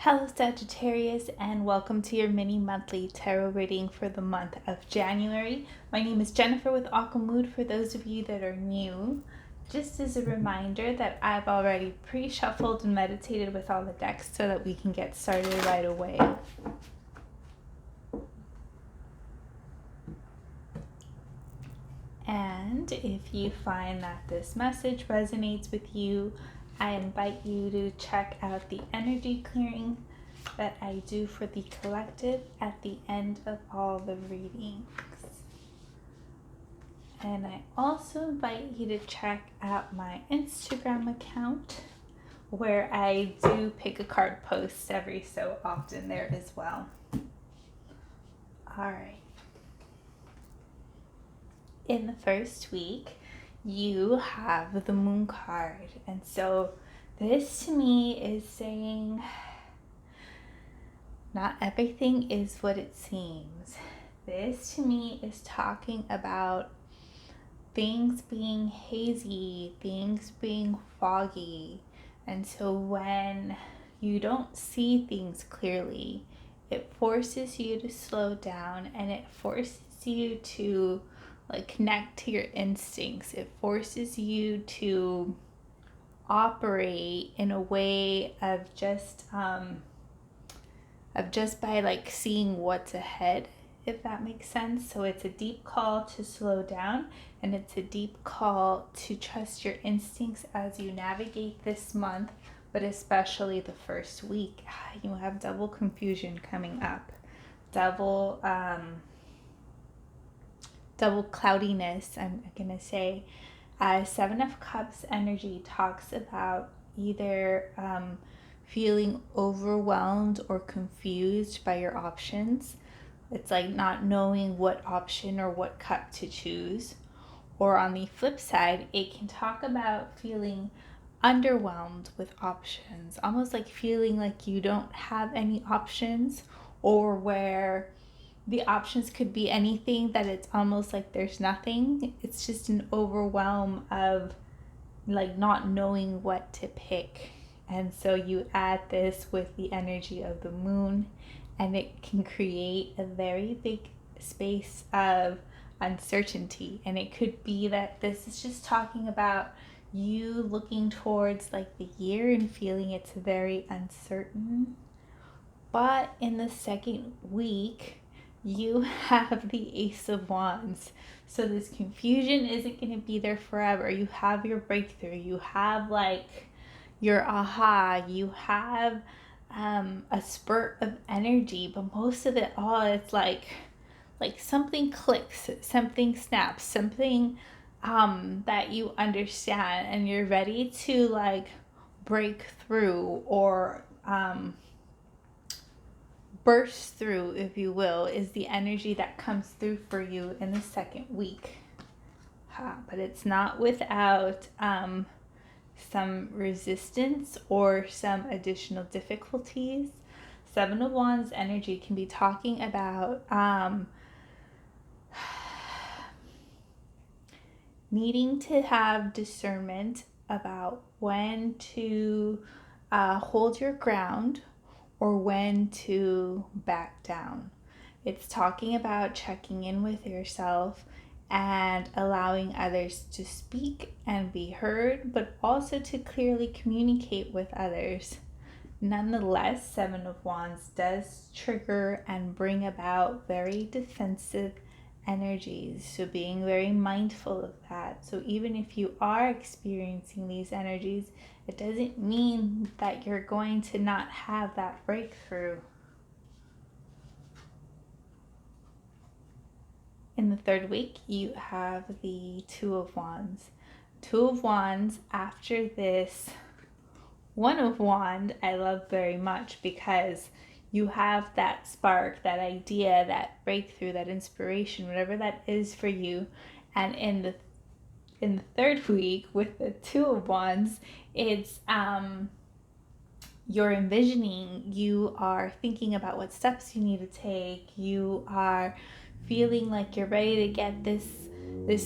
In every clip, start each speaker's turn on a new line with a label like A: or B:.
A: Hello Sagittarius, and welcome to your mini monthly tarot reading for the month of January. My name is Jennifer with Aquamood for those of you that are new. Just as a reminder that I've already pre-shuffled and meditated with all the decks so that we can get started right away. And if you find that this message resonates with you, I invite you to check out the energy clearing that I do for the collective at the end of all the readings. And I also invite you to check out my Instagram account where I do pick a card post every so often there as well. All right. In the first week, you have the Moon card. And so this to me is saying not everything is what it seems. This to me is talking about things being hazy, things being foggy. And so when you don't see things clearly, it forces you to slow down and it forces you to connect to your instincts. It forces you to operate in a way of just by seeing what's ahead, if that makes sense. So it's a deep call to slow down, and it's a deep call to trust your instincts as you navigate this month, but especially the first week. You have double confusion coming up, double cloudiness, I'm gonna say. Seven of Cups energy talks about either feeling overwhelmed or confused by your options. It's like not knowing what option or what cup to choose. Or on the flip side, it can talk about feeling underwhelmed with options, almost like feeling like you don't have any options, or where the options could be anything, that it's almost like there's nothing. It's just an overwhelm of not knowing what to pick. And so you add this with the energy of the moon, and it can create a very big space of uncertainty. And it could be that this is just talking about you looking towards the year and feeling it's very uncertain. But in the second week, you have the Ace of Wands. So this confusion isn't going to be there forever. You have your breakthrough. You have your aha. You have a spurt of energy. But most of it all, it's like something clicks, something snaps, something that you understand, and you're ready to break through or burst through, if you will, is the energy that comes through for you in the second week. But it's not without some resistance or some additional difficulties. Seven of Wands energy can be talking about needing to have discernment about when to hold your ground or when to back down. It's talking about checking in with yourself and allowing others to speak and be heard, but also to clearly communicate with others. Nonetheless, Seven of Wands does trigger and bring about very defensive energies, so being very mindful of that. So even if you are experiencing these energies, it doesn't mean that you're going to not have that breakthrough. In the third week, you have the Two of Wands. Two of Wands, after this One of Wands, I love very much because you have that spark, that idea, that breakthrough, that inspiration, whatever that is for you. And in the third week with the Two of Wands, it's you're envisioning, you are thinking about what steps you need to take, you are feeling like you're ready to get this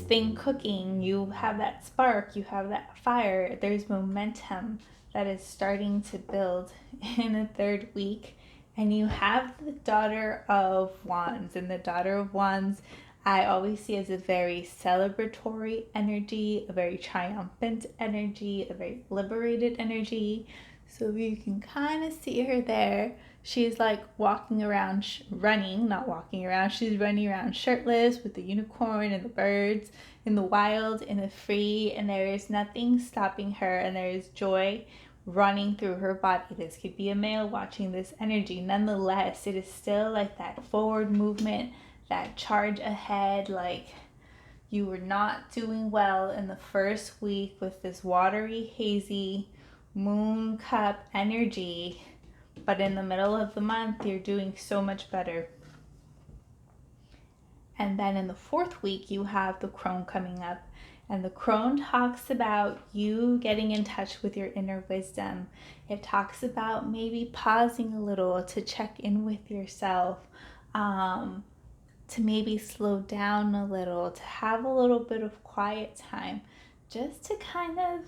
A: thing cooking, you have that spark, you have that fire, there's momentum, that is starting to build in the third week. And you have the Daughter of Wands. And the Daughter of Wands, I always see as a very celebratory energy, a very triumphant energy, a very liberated energy. So you can kind of see her there. She's like walking around, running, not walking around. She's running around shirtless with the unicorn and the birds in the wild, in the free, and there is nothing stopping her, and there is joy running through her body. This could be a male watching this energy. Nonetheless, it is still like that forward movement, that charge ahead, like you were not doing well in the first week with this watery, hazy moon cup energy, but in the middle of the month, you're doing so much better. And then in the fourth week, you have the crone coming up. And the crone talks about you getting in touch with your inner wisdom. It talks about maybe pausing a little to check in with yourself, to maybe slow down a little, to have a little bit of quiet time, just to kind of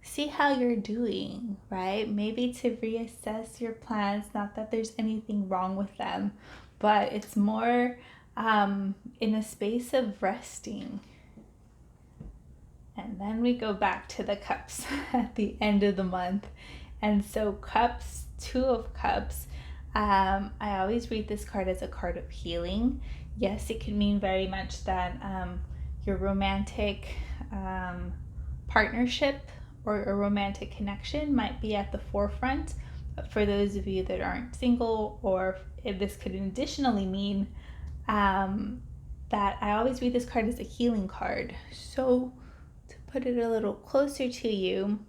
A: see how you're doing, right? Maybe to reassess your plans. Not that there's anything wrong with them, but it's more in a space of resting. And then we go back to the cups at the end of the month. And so cups, Two of Cups, I always read this card as a card of healing. Yes, it can mean very much that your romantic partnership or a romantic connection might be at the forefront. But for those of you that aren't single, or if this could additionally mean that I always read this card as a healing card. So to put it a little closer to you,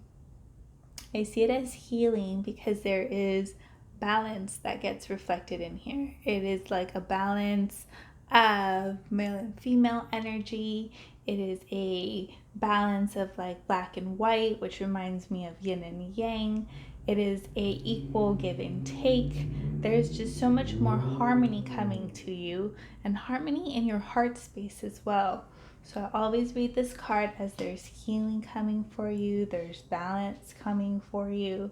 A: I see it as healing because there is balance that gets reflected in here. It is like a balance of male and female energy. It is a balance of like black and white, which reminds me of yin and yang. It is a equal give and take. There's just so much more harmony coming to you, and harmony in your heart space as well. So I always read this card as there's healing coming for you, there's balance coming for you.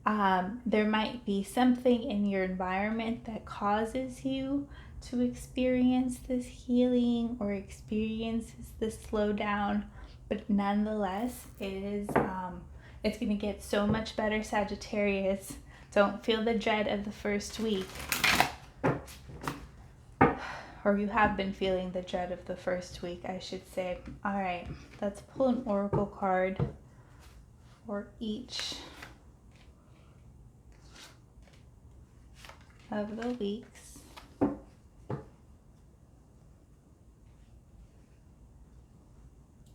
A: There might be something in your environment that causes you to experience this healing or experiences this slowdown, but nonetheless, it's going to get so much better, Sagittarius. Don't feel the dread of the first week. Or you have been feeling the dread of the first week, I should say. All right, let's pull an oracle card for each of the weeks.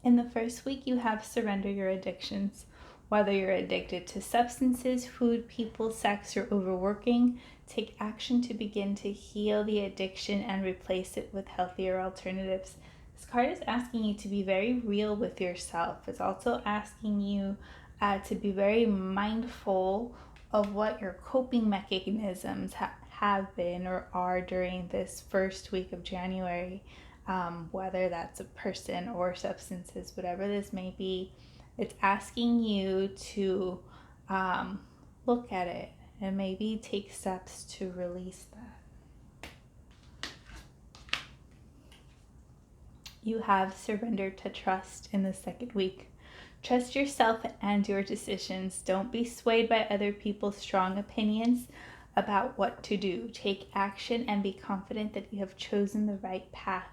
A: In the first week, you have surrender your addictions. Whether you're addicted to substances, food, people, sex, or overworking, take action to begin to heal the addiction and replace it with healthier alternatives. This card is asking you to be very real with yourself. It's also asking you to be very mindful of what your coping mechanisms have been or are during this first week of January, whether that's a person or substances, whatever this may be. It's asking you to look at it and maybe take steps to release that. You have surrendered to trust in the second week. Trust yourself and your decisions. Don't be swayed by other people's strong opinions about what to do. Take action and be confident that you have chosen the right path.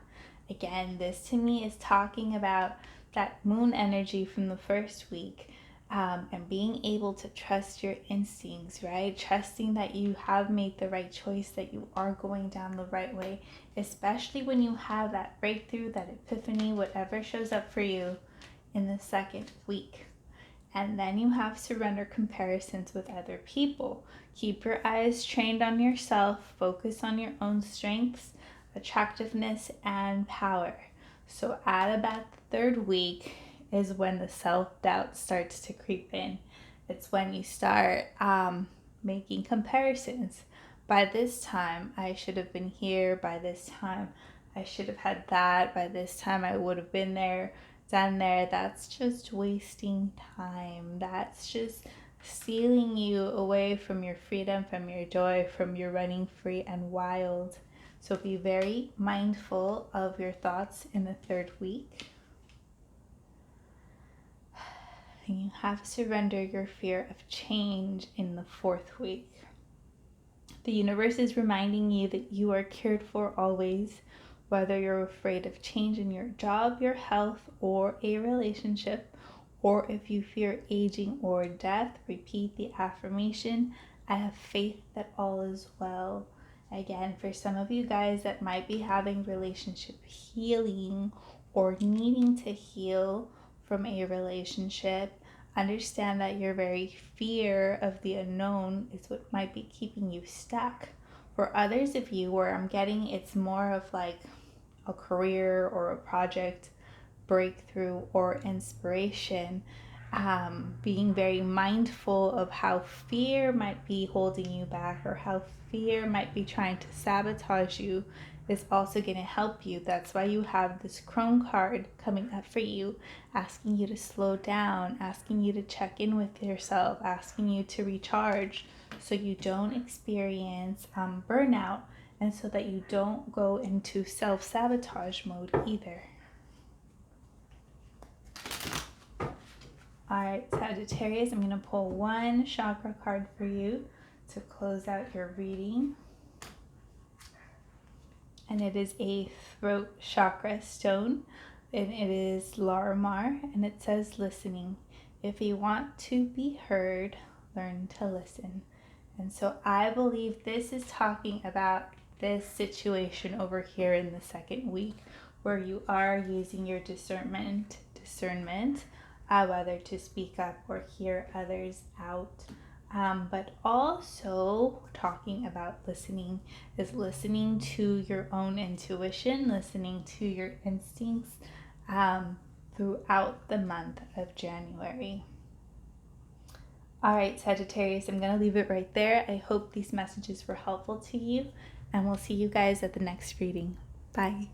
A: Again, this to me is talking about that moon energy from the first week, and being able to trust your instincts, right? Trusting that you have made the right choice, that you are going down the right way, especially when you have that breakthrough, that epiphany, whatever shows up for you in the second week. And then you have surrender comparisons with other people. Keep your eyes trained on yourself. Focus on your own strengths, attractiveness, and power. So at about the third week is when the self-doubt starts to creep in. It's when you start making comparisons. By this time, I should have been here. By this time, I should have had that. By this time, I would have been there, done there. That's just wasting time. That's just stealing you away from your freedom, from your joy, from your running free and wild. So be very mindful of your thoughts in the third week. And you have surrendered your fear of change in the fourth week. The universe is reminding you that you are cared for always, whether you're afraid of change in your job, your health, or a relationship, or if you fear aging or death. Repeat the affirmation, I have faith that all is well. Again, for some of you guys that might be having relationship healing or needing to heal from a relationship, understand that your very fear of the unknown is what might be keeping you stuck. For others of you, where I'm getting it's more of like a career or a project breakthrough or inspiration, being very mindful of how fear might be holding you back or how fear might be trying to sabotage you is also going to help you. That's why you have this crone card coming up for you, asking you to slow down, asking you to check in with yourself, asking you to recharge so you don't experience burnout, and so that you don't go into self-sabotage mode either. Alright, Sagittarius, I'm going to pull one chakra card for you to close out your reading. And it is a throat chakra stone, and it is Larimar, and it says listening. If you want to be heard, learn to listen. And so I believe this is talking about this situation over here in the second week, where you are using your discernment, whether to speak up or hear others out. But also talking about listening is listening to your own intuition, listening to your instincts throughout the month of January. All right, Sagittarius, I'm going to leave it right there. I hope these messages were helpful to you, and we'll see you guys at the next reading. Bye.